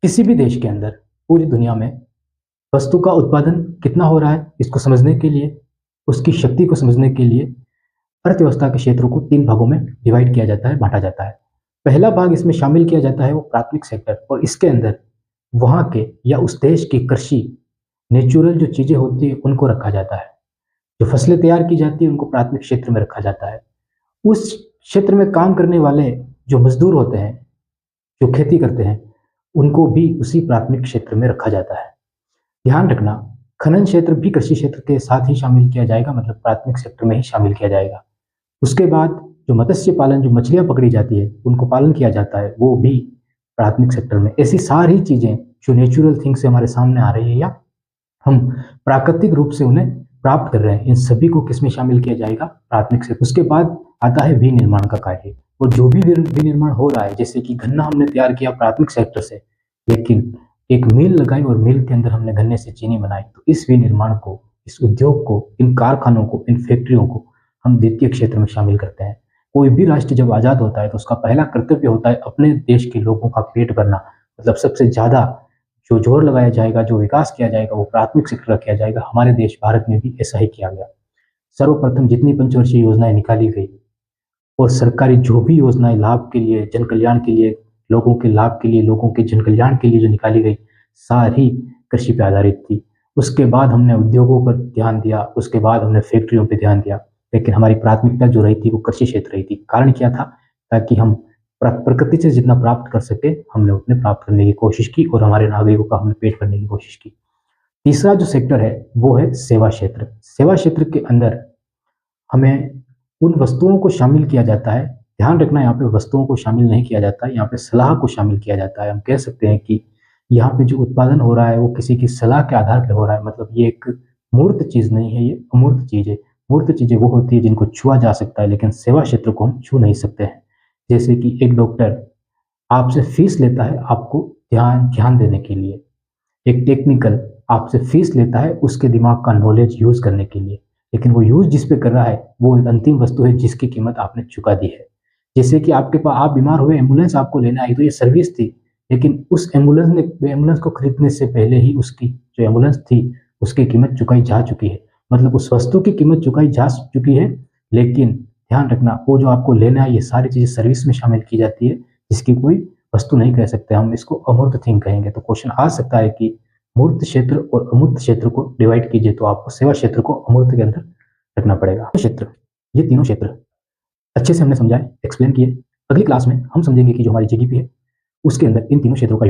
किसी भी देश के अंदर पूरी दुनिया में वस्तु का उत्पादन कितना हो रहा है, इसको समझने के लिए, उसकी शक्ति को समझने के लिए अर्थव्यवस्था के क्षेत्रों को 3 भागों में डिवाइड किया जाता है, बाँटा जाता है। पहला भाग इसमें शामिल किया जाता है वो प्राथमिक सेक्टर, और इसके अंदर वहाँ के या उस देश की कृषि, नेचुरल जो चीज़ें होती हैं उनको रखा जाता है। जो फसलें तैयार की जाती हैं उनको प्राथमिक क्षेत्र में रखा जाता है। उस क्षेत्र में काम करने वाले जो मज़दूर होते हैं, जो खेती करते हैं, उनको भी उसी प्राथमिक क्षेत्र में रखा जाता है। ध्यान रखना, खनन क्षेत्र भी कृषि क्षेत्र के साथ ही शामिल किया जाएगा, मतलब प्राथमिक सेक्टर में ही शामिल किया जाएगा। उसके बाद जो मत्स्य पालन, जो मछलियाँ पकड़ी जाती है, उनको पालन किया जाता है, वो भी प्राथमिक सेक्टर में। ऐसी सारी चीज़ें जो नेचुरल थिंग्स से हमारे सामने आ रही है या हम प्राकृतिक रूप से उन्हें प्राप्त कर रहे हैं, इन सभी को किसमें शामिल किया जाएगा? प्राथमिक सेक्टर। उसके बाद आता है विनिर्माण का कार्य, और जो भी विनिर्माण हो रहा है, जैसे कि गन्ना हमने तैयार किया प्राथमिक सेक्टर से, लेकिन एक मिल लगाई और मिल के अंदर हमने गन्ने से चीनी बनाई, तो इस विनिर्माण को, इस उद्योग को, इन कारखानों को, इन फैक्ट्रियों को हम द्वितीय क्षेत्र में शामिल करते हैं। कोई भी राष्ट्र जब आज़ाद होता है तो उसका पहला कर्तव्य होता है अपने देश के लोगों का पेट भरना, मतलब सबसे ज़्यादा जो जोर लगाया जाएगा, जो विकास किया जाएगा, वो प्राथमिक सेक्टर का किया जाएगा। हमारे देश भारत में भी ऐसा ही किया गया। सर्वप्रथम जितनी पंचवर्षीय योजनाएं निकाली गई और सरकारी जो भी योजनाएं लाभ के लिए, जन कल्याण के लिए, लोगों के लाभ के लिए, लोगों के जन कल्याण के लिए जो निकाली गई, सारी कृषि पे आधारित थी। उसके बाद हमने उद्योगों पर ध्यान दिया, उसके बाद हमने फैक्ट्रियों पे ध्यान दिया, लेकिन हमारी प्राथमिकता जो रही थी वो कृषि क्षेत्र रही थी। कारण क्या था? ताकि हम प्रकृति से जितना प्राप्त कर सके हमने उतने प्राप्त करने की कोशिश की, और हमारे नागरिकों का हमने पेट भरने की कोशिश की। तीसरा जो सेक्टर है वो है सेवा क्षेत्र। सेवा क्षेत्र के अंदर हमें उन वस्तुओं को शामिल किया जाता है। ध्यान रखना, यहाँ पे वस्तुओं को शामिल नहीं किया जाता है, यहाँ पे सलाह को शामिल किया जाता है। हम कह सकते हैं कि यहाँ पे जो उत्पादन हो रहा है वो किसी की सलाह के आधार पे हो रहा है, मतलब ये एक मूर्त चीज़ नहीं है, ये अमूर्त चीज़ है। मूर्त चीज़ें वो होती है जिनको छुआ जा सकता है, लेकिन सेवा क्षेत्र को हम छू नहीं सकते हैं। जैसे कि एक डॉक्टर आपसे फीस लेता है आपको ध्यान देने के लिए, एक टेक्निकल आपसे फीस लेता है उसके दिमाग का नॉलेज यूज़ करने के लिए, लेकिन वो यूज़ जिस पे कर रहा है वो एक अंतिम वस्तु है जिसकी कीमत आपने चुका दी है। जैसे कि आपके पास, आप बीमार हुए, एम्बुलेंस आपको लेने आई, तो ये सर्विस थी, लेकिन उस एम्बुलेंस को खरीदने से पहले ही उसकी जो एम्बुलेंस थी उसकी कीमत चुकाई जा चुकी है, मतलब उस वस्तु की कीमत चुकाई जा चुकी है। लेकिन ध्यान रखना, वो जो आपको लेना है, ये सारी चीज़ें सर्विस में शामिल की जाती है, जिसकी कोई वस्तु नहीं कह सकते, हम इसको अमूर्त थिंग कहेंगे। तो क्वेश्चन आ सकता है कि मूर्त क्षेत्र और अमूर्त क्षेत्र को डिवाइड कीजिए, तो आपको सेवा क्षेत्र को अमूर्त के अंदर रखना पड़ेगा। क्षेत्र, ये तीनों क्षेत्र अच्छे से हमने समझाए, एक्सप्लेन किए। अगली क्लास में हम समझेंगे कि जो हमारी जीडीपी है उसके अंदर इन तीनों क्षेत्रों का योगदान